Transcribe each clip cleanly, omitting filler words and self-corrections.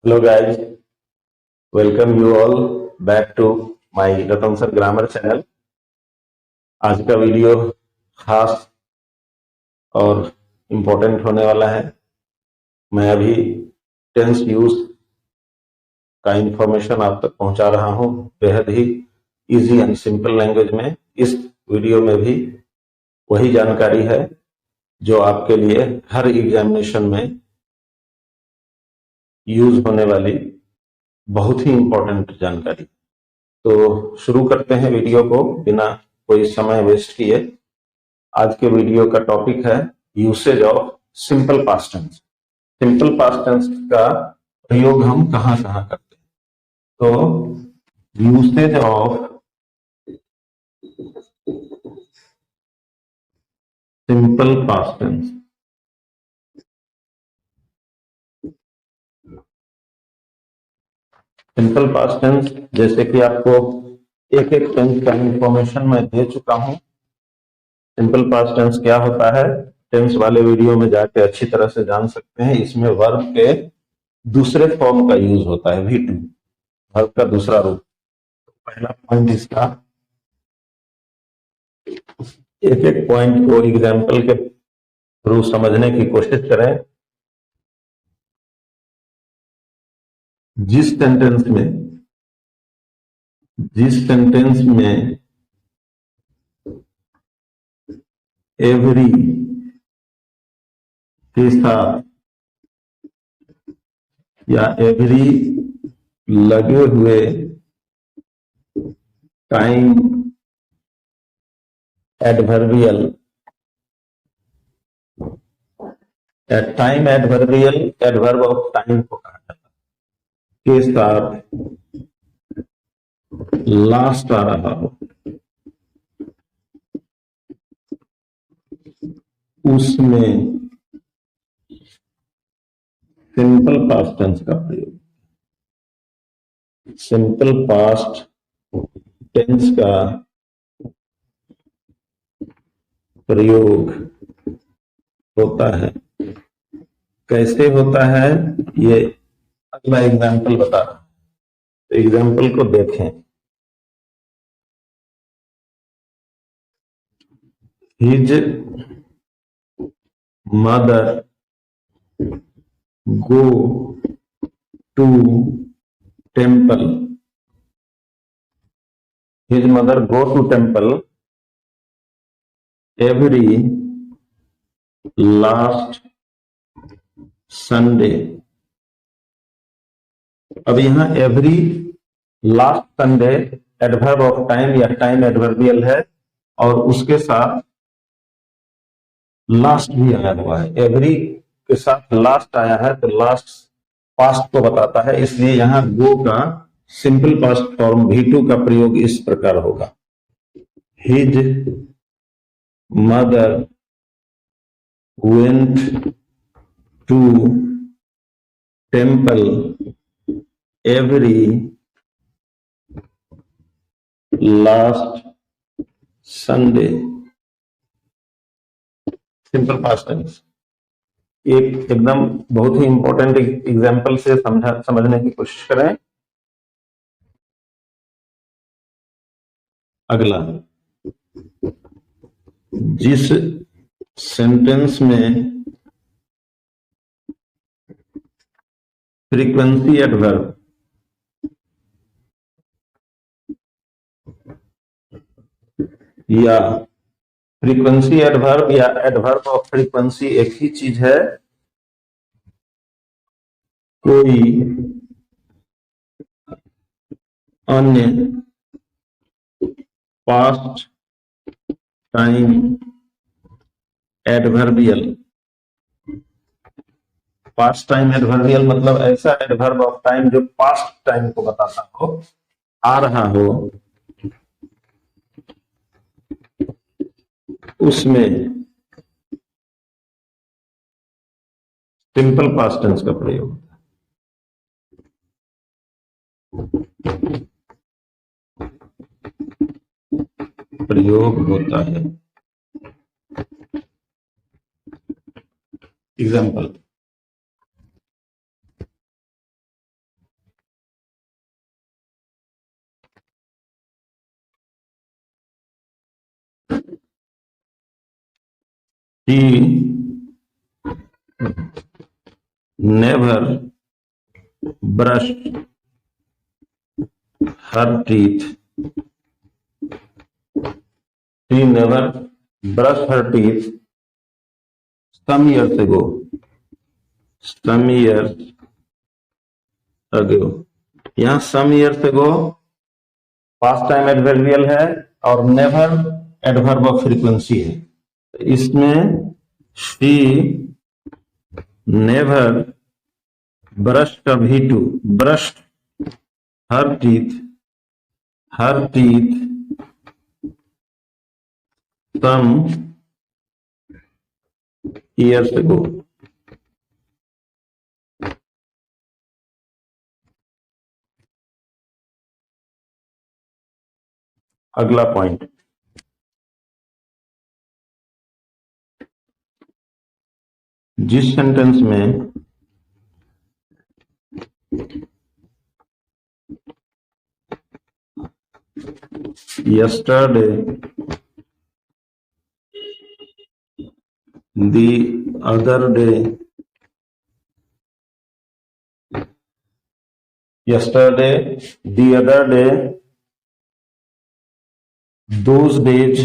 Hello guys, welcome you all back to my Ratan sir grammar channel. आज का video खास और important होने वाला है। मैं अभी टेंस यूज का इंफॉर्मेशन आप तक पहुंचा रहा हूं बेहद ही इजी एंड सिंपल लैंग्वेज में। इस वीडियो में भी वही जानकारी है जो आपके लिए हर एग्जामिनेशन में यूज होने वाली बहुत ही इंपॉर्टेंट जानकारी। तो शुरू करते हैं वीडियो को बिना कोई समय वेस्ट किए। आज के वीडियो का टॉपिक है usage of simple past tense. Simple past tense का प्रयोग हम कहां कहां करते हैं। तो usage of simple past tense. Simple past tense जैसे कि आपको एक एक टेंस का इंफॉर्मेशन मैं दे चुका हूं। सिंपल पास्ट टेंस क्या होता है, टेंस वाले वीडियो में जाके अच्छी तरह से जान सकते हैं। इसमें वर्ब के दूसरे फॉर्म का यूज होता है, V2, वर्ब का दूसरा रूप। पहला पॉइंट इसका, एक एक पॉइंट को एग्जाम्पल के थ्रू समझने की कोशिश करें। जिस सेंटेंस में एवरी के साथ या एवरी लगे हुए time adverbial, time adverbial adverb of time को कहा जाता है, के साथ लास्ट आ रहा हो, उसमें सिंपल पास्ट टेंस का प्रयोग। सिंपल पास्ट टेंस का प्रयोग होता है। कैसे होता है ये अगला एग्जाम्पल बता रहा हूं, तो एग्जाम्पल को देखें। His mother go to temple. His mother go to temple every last Sunday. अब यहां every last Sunday adverb of time या टाइम एडवर्बियल है और उसके साथ लास्ट भी आया हुआ है। एवरी के साथ लास्ट आया है तो लास्ट पास्ट को बताता है, इसलिए यहां गो का सिंपल पास्ट फॉर्म V2 का प्रयोग इस प्रकार होगा। His mother went to temple every last Sunday. Simple past tense एक एकदम बहुत ही इंपॉर्टेंट एग्जाम्पल से समझने की कोशिश करें। अगला, जिस सेंटेंस में फ्रीक्वेंसी एडवर्ब या फ्रीक्वेंसी एडवर्ब या एडवर्ब ऑफ फ्रीक्वेंसी एक ही चीज है, कोई अन्य past time adverbial. Past time adverbial मतलब ऐसा एडवर्ब ऑफ टाइम जो पास्ट टाइम को बताता हो, आ रहा हो, उसमें सिंपल पास्ट टेंस का प्रयोग होता है। Example, She never brushed her teeth. She never brushed her teeth some years ago. Some years ago. यहाँ some years ago past time adverbial है और नेवर एडवर्ब ऑफ फ्रीक्वेंसी है। इसमें शी नेवर ब्रश का V2 ब्रश हर teeth some years ago। अगला point, जिस sentence में yesterday, the other day, yesterday, the other day, those days,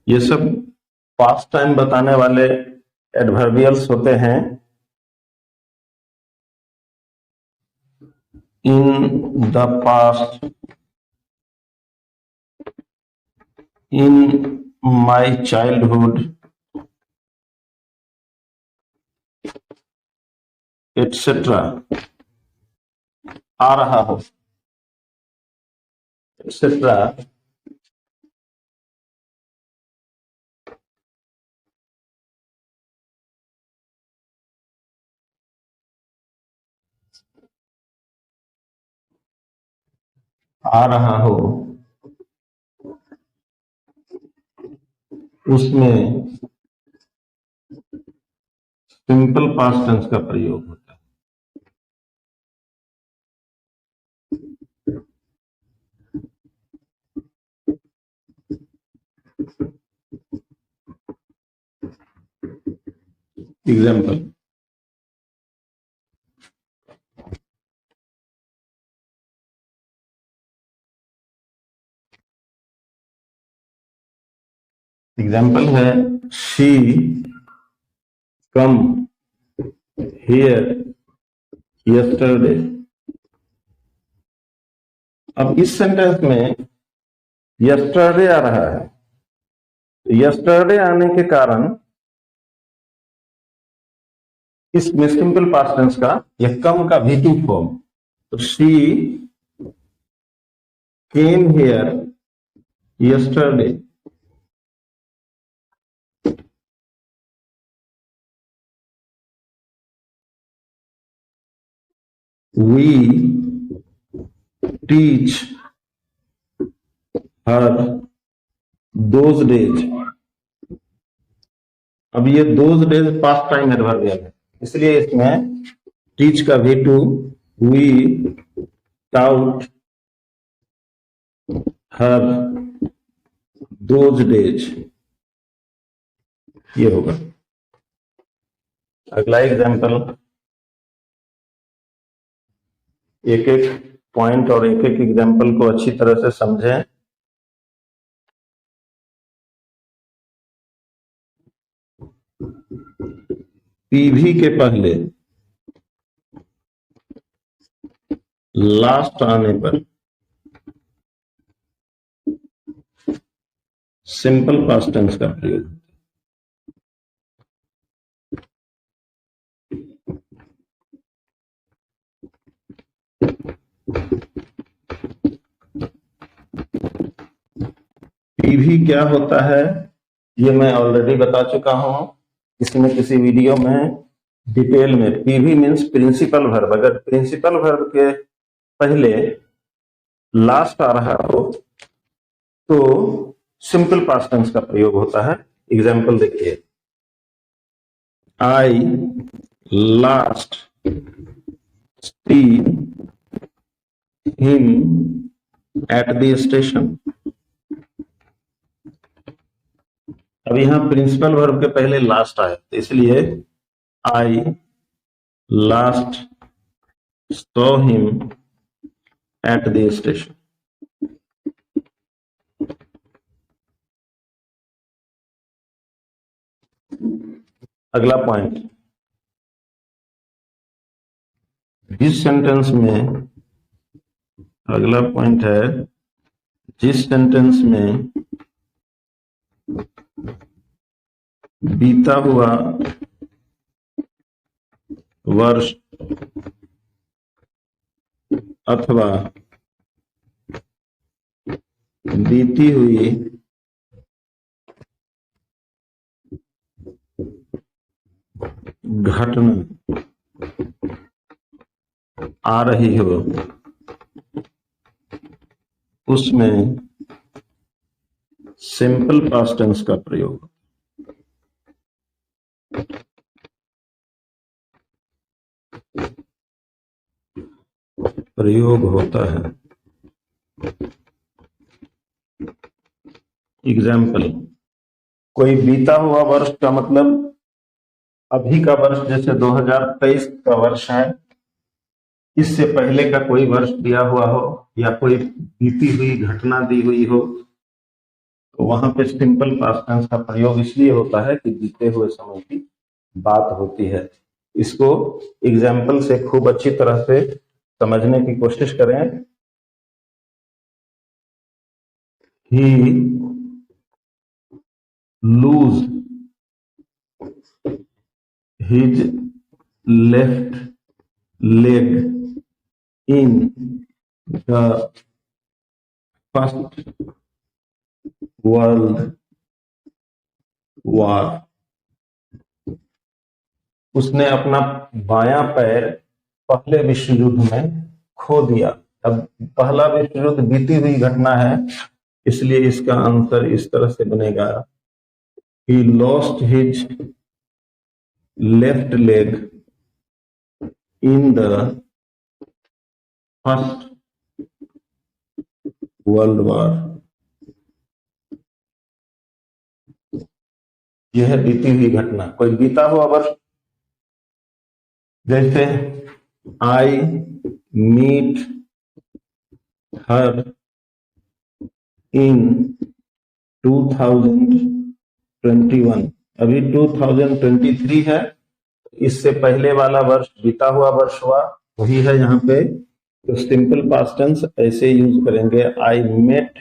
ये सब पास्ट टाइम बताने वाले एडवर्बियल्स होते हैं। In the past, in my childhood, etcetera, आ रहा हो, एटसेट्रा, आ रहा हो, उसमें सिंपल पास्ट टेंस का प्रयोग होता है। एग्जाम्पल, एग्जाम्पल है शी कम हियर यस्टरडे। अब इस सेंटेंस में यस्टरडे आ रहा है, यस्टरडे आने के कारण इसमें सिंपल पास्ट टेंस का यह कम का V2 फॉर्म, तो she came here yesterday. We teach her those days। अब ये those days past time adverbial है, इसलिए इसमें टीच का V2 we taught her those days ये होगा। अगला एग्जाम्पल, एक एक पॉइंट और एक एक एग्जाम्पल को अच्छी तरह से समझें। पीवी के पहले लास्ट आने पर सिंपल पास्ट टेंस का प्रयोग। पीवी क्या होता है ये मैं ऑलरेडी बता चुका हूं इसमें किसी वीडियो में डिटेल में। PV means principal verb. अगर प्रिंसिपल वर्ब के पहले लास्ट आ रहा हो तो सिंपल पास्ट टेंस का प्रयोग होता है। एग्जाम्पल देखिए, I last see him at the station. अब यहाँ प्रिंसिपल वर्ब के पहले लास्ट आया, तो इसलिए I last saw him at the station. अगला पॉइंट, जिस सेंटेंस में, अगला पॉइंट है, जिस सेंटेंस में बीता हुआ वर्ष अथवा बीती हुई घटना आ रही हो, उसमें सिंपल पास्ट टेंस का प्रयोग होता है। एग्जाम्पल, कोई बीता हुआ वर्ष का मतलब अभी का वर्ष, जैसे 2023 का वर्ष है, इससे पहले का कोई वर्ष दिया हुआ हो या कोई बीती हुई घटना दी हुई हो, तो वहां पे सिंपल पास्ट टेंस का प्रयोग इसलिए होता है कि बीते हुए समय की बात होती है। इसको एग्जाम्पल से खूब अच्छी तरह से समझने की कोशिश करें। He lose his left leg in the first world war. उसने अपना बायां पैर पहले विश्व युद्ध में खो दिया। अब पहला विश्व युद्ध बीती हुई घटना है, इसलिए इसका आंसर इस तरह से बनेगा, he lost his left leg in the first world war. यह है बीती हुई घटना। कोई बीता हुआ वर्ष, जैसे आई मीट हर इन 2021। अभी 2023 है, इससे पहले वाला वर्ष बीता हुआ वर्ष हुआ, वही है यहाँ पे। तो सिंपल पास्ट टेंस ऐसे यूज करेंगे, आई मेट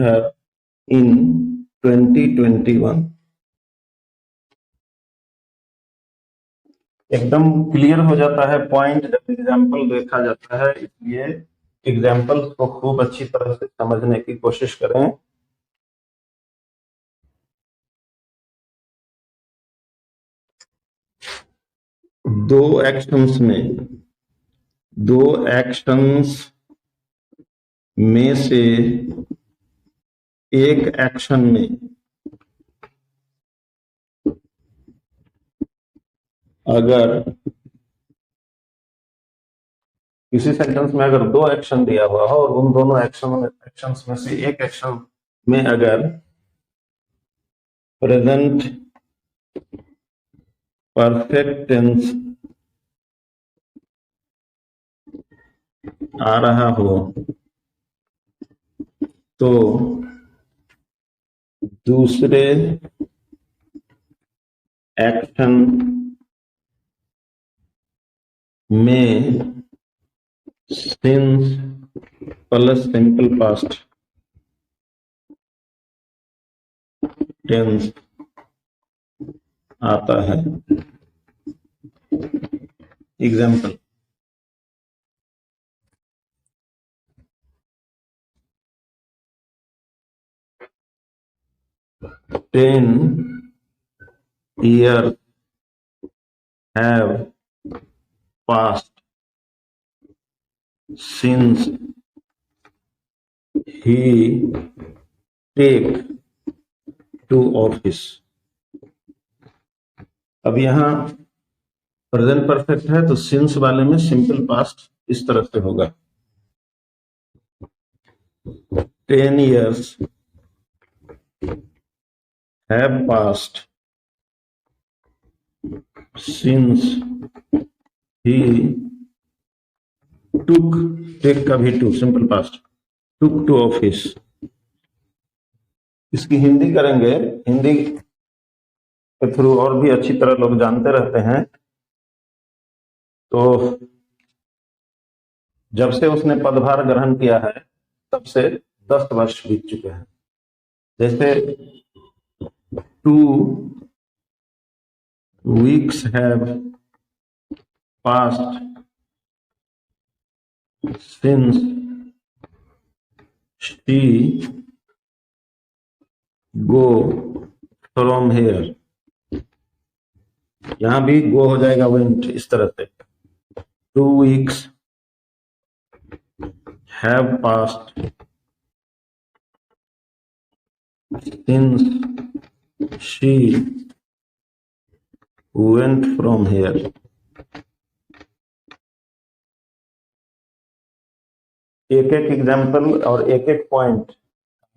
हर इन 2021। एकदम क्लियर हो जाता है पॉइंट जब एग्जाम्पल देखा जाता है, इसलिए एग्जाम्पल्स को खूब अच्छी तरह से समझने की कोशिश करें। दो एक्शंस में से एक एक्शन में अगर किसी सेंटेंस में अगर दो एक्शन दिया हुआ हो और उन दोनों एक्शंस में से एक एक्शन में अगर प्रेजेंट परफेक्ट टेंस आ रहा हो, तो दूसरे एक्शन में since plus simple past tense आता है। Example, 10 years have passed since he take to office। अब यहां प्रेजेंट परफेक्ट है, तो सिंस वाले में सिंपल पास्ट इस तरह से होगा, 10 years have passed since he took, take का भी two, simple past, took to office। इसकी हिंदी करेंगे, हिंदी के थ्रू और भी अच्छी तरह लोग जानते रहते हैं। तो जब से उसने पदभार ग्रहण किया है तब से 10 वर्ष बीत चुके हैं। जैसे 2 weeks have passed since she go from here। यहां भी गो हो जाएगा went, इस तरह से 2 weeks have passed since she went from here। एक एक एग्जाम्पल और एक एक पॉइंट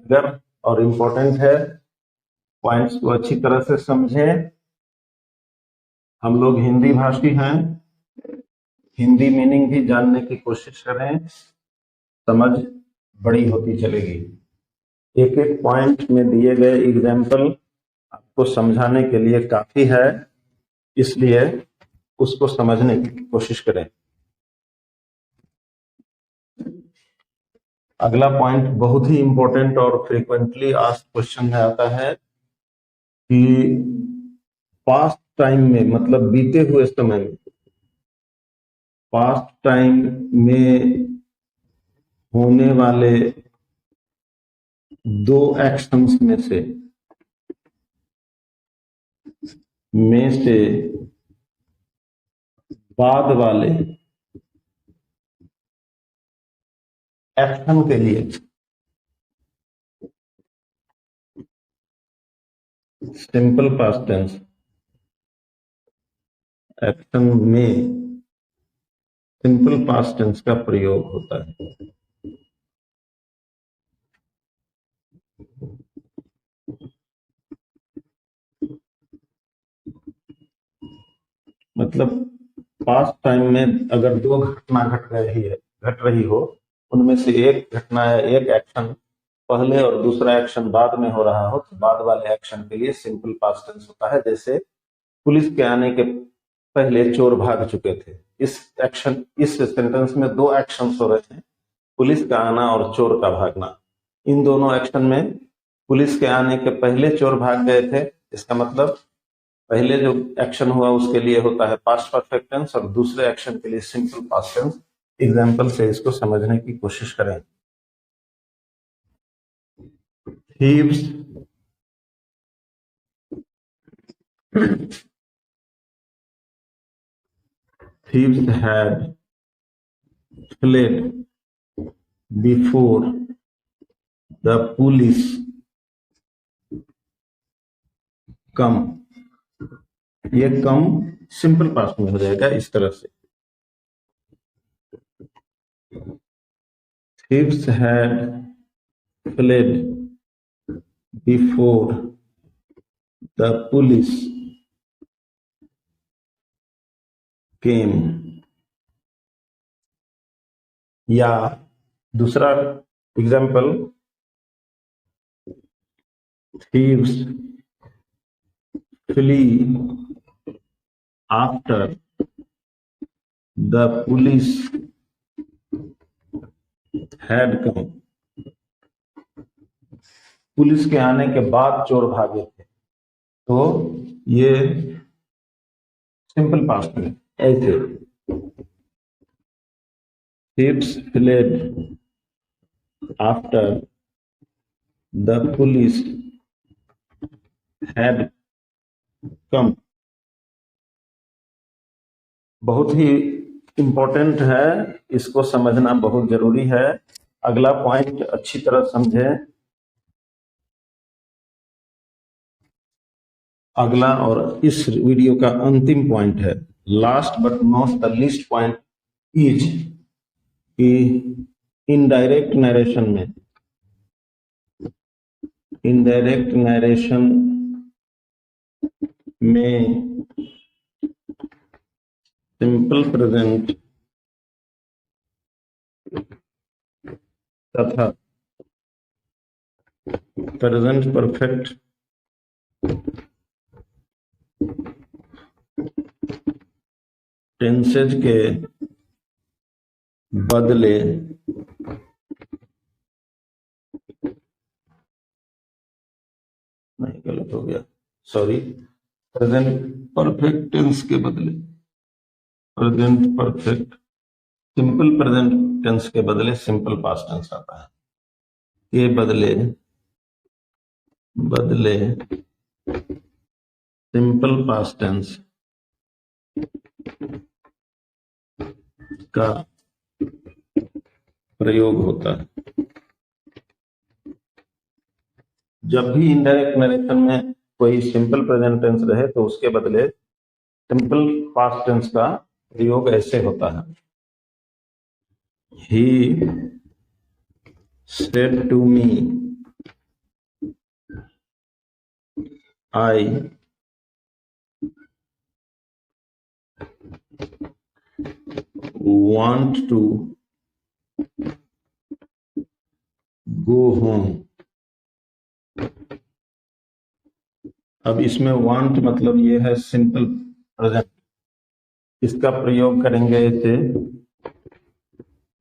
अगर और इम्पोर्टेंट है, पॉइंट्स को अच्छी तरह से समझें। हम लोग हिंदी भाषी हैं, हिंदी मीनिंग भी जानने की कोशिश करें, समझ बड़ी होती चलेगी। एक एक पॉइंट में दिए गए एग्जाम्पल आपको समझाने के लिए काफी है, इसलिए उसको समझने की कोशिश करें। अगला पॉइंट बहुत ही इंपॉर्टेंट और फ्रीक्वेंटली आस्क्ड क्वेश्चन में आता है कि पास्ट टाइम में, मतलब बीते हुए समय में, पास्ट टाइम में होने वाले 2 एक्शंस में से बाद वाले एक्शन के लिए सिंपल पास्ट टेंस, एक्शन में सिंपल पास्ट टेंस का प्रयोग होता है। मतलब पास्ट टाइम में अगर 2 घटना घट रही हो, उनमें से एक घटना या एक एक्शन पहले और दूसरा एक्शन बाद में हो रहा हो, तो बाद वाले एक्शन के लिए सिंपल पास्ट टेंस होता है। जैसे पुलिस के आने के पहले चोर भाग चुके थे। इस सेंटेंस में 2 एक्शंस हो रहे हैं, पुलिस का आना और चोर का भागना। इन दोनों एक्शन में पुलिस के आने के पहले चोर भाग गए थे, इसका मतलब पहले जो एक्शन हुआ उसके लिए होता है पास्ट परफेक्ट टेंस और दूसरे एक्शन के लिए सिंपल पास्ट टेंस। एग्जाम्पल से इसको समझने की कोशिश करें। Thieves had fled before the police come। ये कम सिंपल पास्ट में हो जाएगा इस तरह से। Thieves had fled before the police came। या दूसरा example, thieves flee after the police had come। Police के आने के बाद चोर भागे थे, तो ये सिंपल पास्ट में ऐसे thieves fled after the police had come। बहुत ही इंपॉर्टेंट है, इसको समझना बहुत जरूरी है। अगला पॉइंट अच्छी तरह समझें। अगला और इस वीडियो का अंतिम पॉइंट है, last but not the least point is कि इनडायरेक्ट नरेशन में सिंपल प्रेजेंट तथा प्रेजेंट परफेक्ट टेंसेज के बदले नहीं, गलत हो गया, सॉरी, प्रेजेंट परफेक्ट टेंस के बदले present perfect simple present tense के बदले सिंपल पास्ट टेंस आता है। के बदले सिंपल पास्ट टेंस का प्रयोग होता है। जब भी इनडायरेक्ट नरेशन में कोई सिंपल प्रेजेंट टेंस रहे तो उसके बदले सिंपल पास्ट टेंस का प्रयोग ऐसे होता है। He said to me, I want to go home। अब इसमें want मतलब ये है सिंपल प्रेजेंट, इसका प्रयोग करेंगे ऐसे,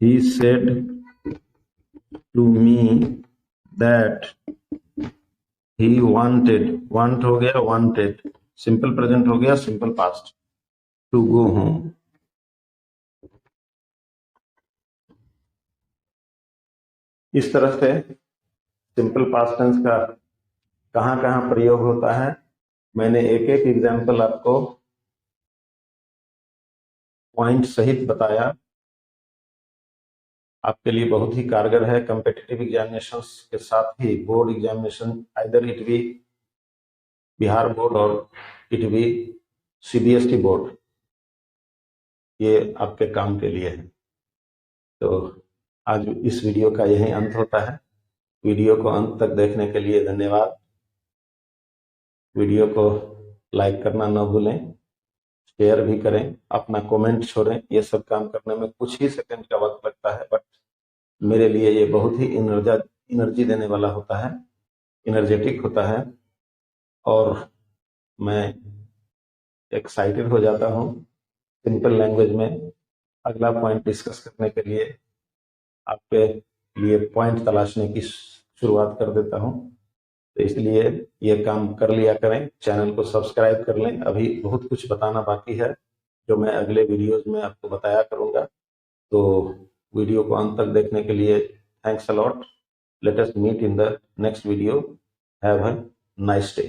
he said to me that he wanted, want हो गया wanted, सिंपल प्रेजेंट हो गया simple past, to go home। इस तरह से सिंपल पास्ट टेंस का कहां कहां प्रयोग होता है, मैंने एक एक एग्जाम्पल आपको पॉइंट सहित बताया। आपके लिए बहुत ही कारगर है कॉम्पिटिटिव एग्जामिनेशंस के साथ ही board examination, either it be Bihar board और इट बी सीबीएसई बोर्ड, ये आपके काम के लिए है। तो आज इस वीडियो का यही अंत होता है। वीडियो को अंत तक देखने के लिए धन्यवाद। वीडियो को लाइक करना न भूलें, शेयर भी करें, अपना कमेंट छोड़ें। ये सब काम करने में कुछ ही सेकंड का वक्त लगता है, बट मेरे लिए ये बहुत ही एनर्जी देने वाला होता है, एनर्जेटिक होता है, और मैं एक्साइटेड हो जाता हूँ सिंपल लैंग्वेज में अगला पॉइंट डिस्कस करने के लिए, आपके लिए पॉइंट तलाशने की शुरुआत कर देता हूँ। तो इसलिए ये काम कर लिया करें, चैनल को सब्सक्राइब कर लें। अभी बहुत कुछ बताना बाकी है जो मैं अगले वीडियोज में आपको बताया करूंगा। तो वीडियो को अंत तक देखने के लिए thanks a lot. Let us meet in the next video. Have a nice day.